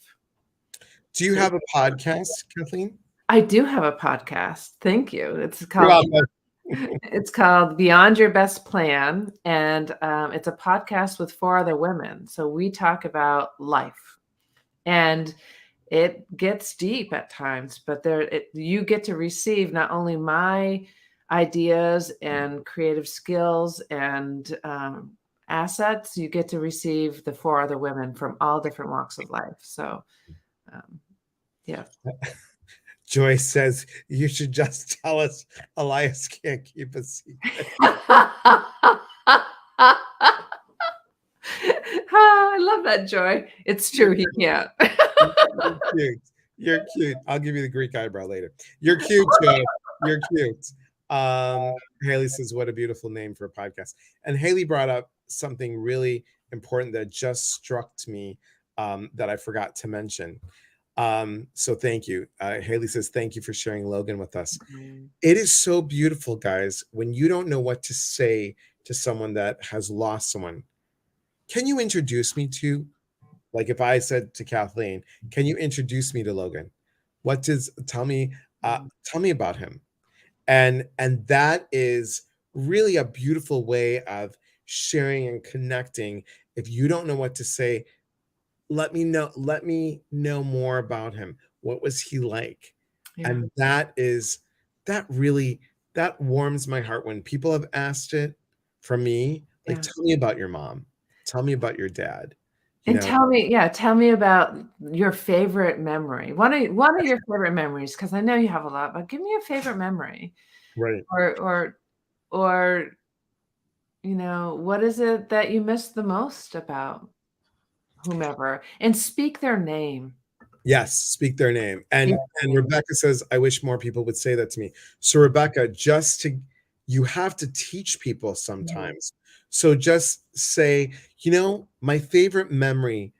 Do you have a podcast, Kathleen? I do have a podcast. Thank you. You're welcome. It's called Beyond Your Best Plan, and it's a podcast with 4 other women. So we talk about life, and it gets deep at times, but you get to receive not only my ideas and creative skills and assets, you get to receive the 4 other women from all different walks of life. So, yeah. Joy says you should just tell us Elias can't keep a secret. I love that, Joy. It's true, he can't. You're cute. You're cute. I'll give you the Greek eyebrow later. You're cute, Joy. You're cute. Haley says, what a beautiful name for a podcast. And Haley brought up something really important that just struck me that I forgot to mention. So thank you. Haley says, thank you for sharing Logan with us. It is so beautiful, guys, when you don't know what to say to someone that has lost someone. Can you introduce me to, like if I said to Kathleen, can you introduce me to Logan? Tell me about him. And that is really a beautiful way of sharing and connecting. If you don't know what to say, let me know more about him. What was he like? Yeah. And that warms my heart when people have asked it from me, like, tell me about your mom, tell me about your dad, and tell me about your favorite memory. One of your favorite memories, because I know you have a lot, but give me a favorite memory. Right. Or what is it that you miss the most about whomever, and speak their name. Yes, speak their name. And Rebecca says, I wish more people would say that to me. So Rebecca, you have to teach people sometimes. So just say, my favorite memory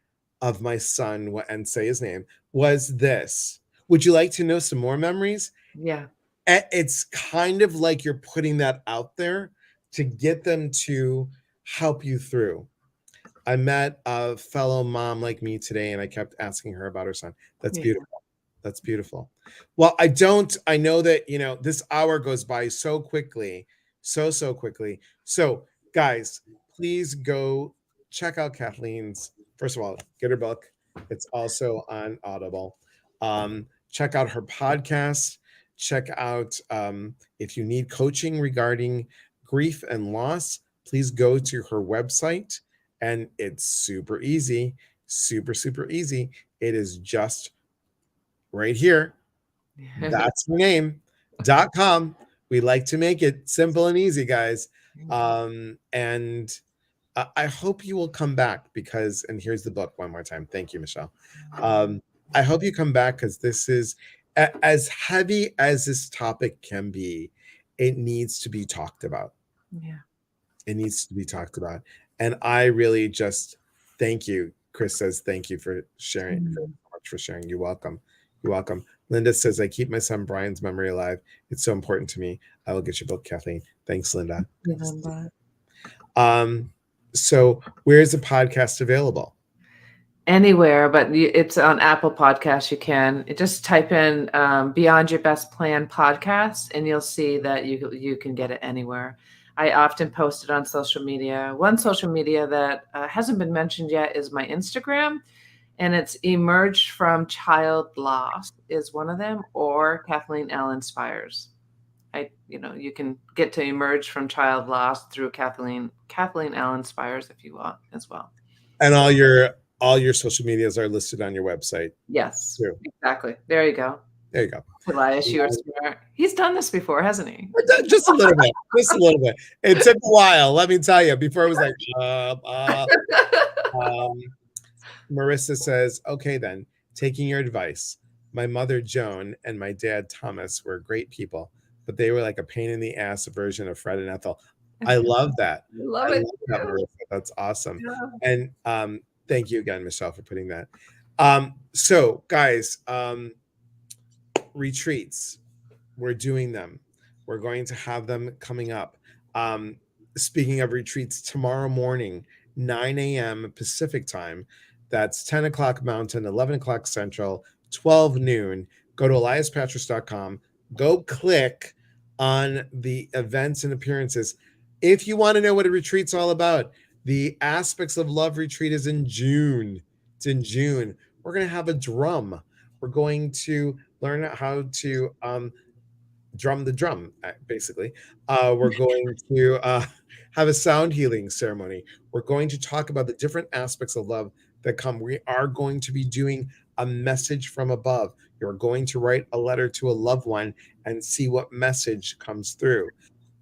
of my son, and say his name, was this. Would you like to know some more memories? Yeah. It's kind of like you're putting that out there to get them to help you through. I met a fellow mom like me today, and I kept asking her about her son. That's beautiful. That's beautiful. Well, I know that, this hour goes by so quickly, so quickly. So guys, please go check out Kathleen's. First of all, get her book. It's also on Audible. Check out her podcast. Check out, if you need coaching regarding grief and loss, please go to her website. And it's super easy, super easy. It is just right here. That's her name.com. We like to make it simple and easy, guys. And I hope you will come back and here's the book one more time. Thank you, Michelle. I hope you come back because this is as heavy as this topic can be. It needs to be talked about. Yeah. It needs to be talked about. And I really just thank you. Chris says, thank you for sharing. Thank you so much for sharing. You're welcome. You're welcome. Linda says, I keep my son Brian's memory alive. It's so important to me. I will get your book, Kathleen. Thanks, Linda. So where is the podcast available? Anywhere, but it's on Apple Podcasts. You can just type in Beyond Your Best Plan podcast, and you'll see that you can get it anywhere. I often post it on social media. One social media that hasn't been mentioned yet is my Instagram, and it's Emerge from Child Loss is one of them, or Kathleen Elle Inspires. you can get to emerge from child loss through Kathleen Elle Inspires, if you want, as well. And all your social medias are listed on your website. Yes, Too. exactly. There you go. There you go. Elias, you are smart. He's done this before, hasn't he? Just a little bit. Just a little bit. It took a while, let me tell you. Before it was like, Marissa says, okay, then, taking your advice. My mother, Joan, and my dad, Thomas, were great people, but they were like a pain in the ass version of Fred and Ethel. I love that. I love it. That, Marissa. That's awesome. Yeah. And thank you again, Michelle, for putting that. So, guys, retreats. We're doing them. We're going to have them coming up. Speaking of retreats, tomorrow morning, 9 a.m. Pacific time, that's 10 o'clock Mountain, 11 o'clock Central, 12 noon. Go to eliaspatras.com. Go click on the events and appearances. If you want to know what a retreat's all about, the Aspects of Love retreat is in June. It's in June. We're going to have a drum. We're going to learn how to drum the drum, basically. We're going to have a sound healing ceremony. We're going to talk about the different aspects of love that come. We are going to be doing a message from above. You're going to write a letter to a loved one and see what message comes through.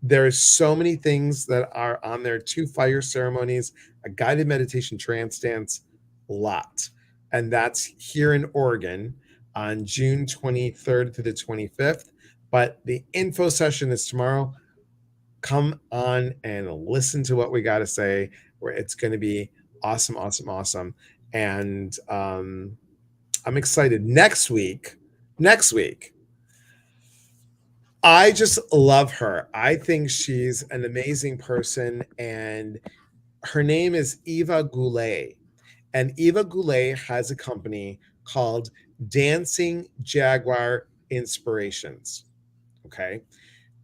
There's so many things that are on there. 2 fire ceremonies, a guided meditation trance dance, a lot. And that's here in Oregon on June 23rd to the 25th. But the info session is tomorrow. Come on and listen to what we got to say. Where it's going to be awesome, awesome, awesome. And I'm excited. Next week, I just love her. I think she's an amazing person. And her name is Eva Goulet. And Eva Goulet has a company called Dancing Jaguar Inspirations. Okay.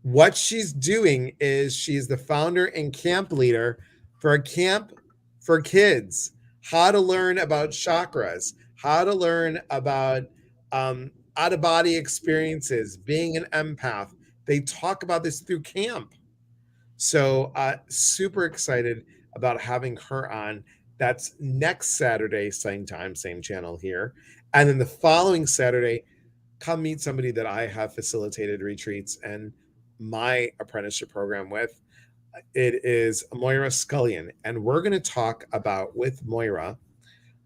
What she's doing is she's the founder and camp leader for a camp for kids, how to learn about chakras, how to learn about out of body experiences, being an empath. They talk about this through camp. So super excited about having her on. That's next Saturday, same time, same channel here. And then the following Saturday, come meet somebody that I have facilitated retreats and my apprenticeship program with. It is Moira Scullion. And we're going to talk about with Moira.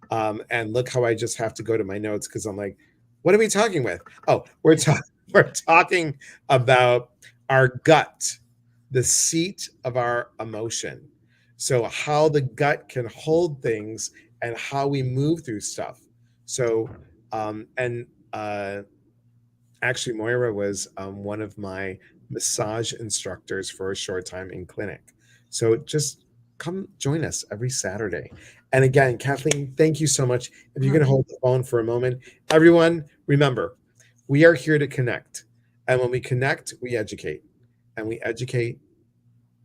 And look how I just have to go to my notes because I'm like, what are we talking with? Oh, we're talking about our gut, the seat of our emotion. So how the gut can hold things and how we move through stuff. So, actually, Moira was one of my massage instructors for a short time in clinic. So just come join us every Saturday. And again, Kathleen, thank you so much. If you're going to hold the phone for a moment, everyone, remember, we are here to connect. And when we connect, we educate. And we educate,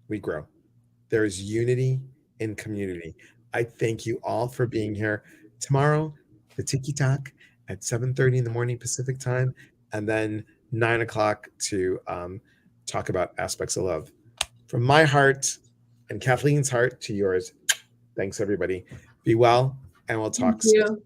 we grow. There is unity in community. I thank you all for being here. Tomorrow, the Tiki Talk at 7:30 in the morning Pacific time, and then 9 o'clock to talk about aspects of love. From my heart and Kathleen's heart to yours, thanks everybody. Be well, and we'll talk soon.